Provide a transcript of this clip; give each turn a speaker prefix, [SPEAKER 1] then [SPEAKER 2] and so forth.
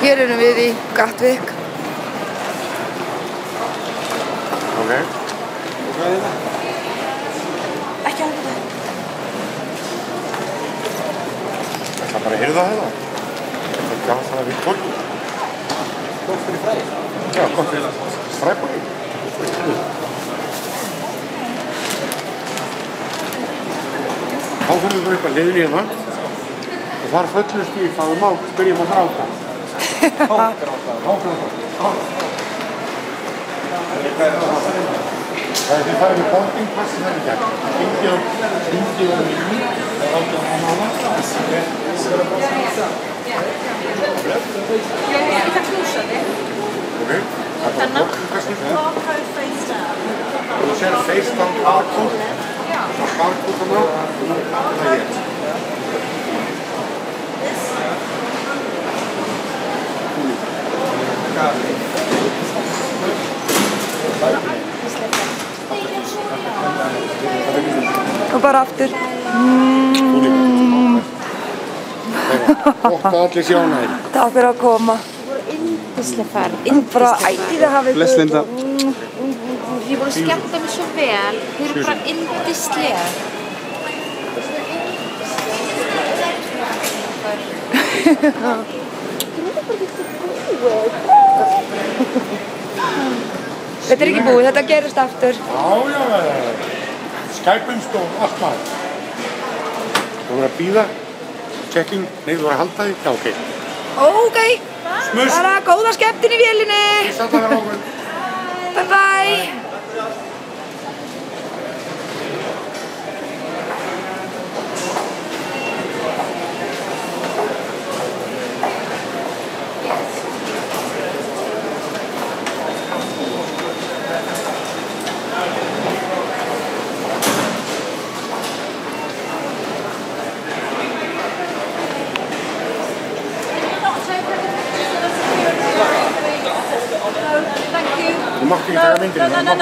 [SPEAKER 1] Hér erum við í Gatwick.
[SPEAKER 2] Ok.
[SPEAKER 1] Ekki alveg það.
[SPEAKER 2] Það bara að hyrða þetta. Það gaf það við tólk.
[SPEAKER 3] Gott fyrir fræ.
[SPEAKER 2] Já, gott fyrir fræbúi. Þá fyrir við upp að leiðin í hérna. Og þar föllust í það má byrjum að gráta.
[SPEAKER 3] Hágráta.
[SPEAKER 2] Það er því farið með boarding passi þar í gegn. Hringið á línu. Það er ákveðan að mála.
[SPEAKER 4] Jag kan knuscha det.
[SPEAKER 2] Ok. Það er boarding passi.
[SPEAKER 4] Barcode face down.
[SPEAKER 2] Þú sér face down barcode.
[SPEAKER 4] Ja.
[SPEAKER 2] Barcode þarna. Það er ég.
[SPEAKER 1] Og bara aftur.
[SPEAKER 2] Gott að allir sjá hana þér.
[SPEAKER 1] Takk fyrir að koma.
[SPEAKER 4] Yndisleg ferð.
[SPEAKER 1] Bara ætið að hafa ykkur.
[SPEAKER 3] Bless Linda.
[SPEAKER 4] Ég voru að skemmta mig svo vel. Þau eru bara yndisleg.
[SPEAKER 1] Þetta er ekki búið, þetta gerist aftur.
[SPEAKER 2] Já. Skype-umst og allt maður. Þú voru að bíða. Checking. Nei, þú voru að halda því. Já, ok.
[SPEAKER 1] Ok,
[SPEAKER 2] Smuss.
[SPEAKER 1] bara góða skemmtun í vélinni.
[SPEAKER 2] Ég satt að vera ákveð.
[SPEAKER 1] Bye bye.
[SPEAKER 2] Þú mátti ekki taka myndir.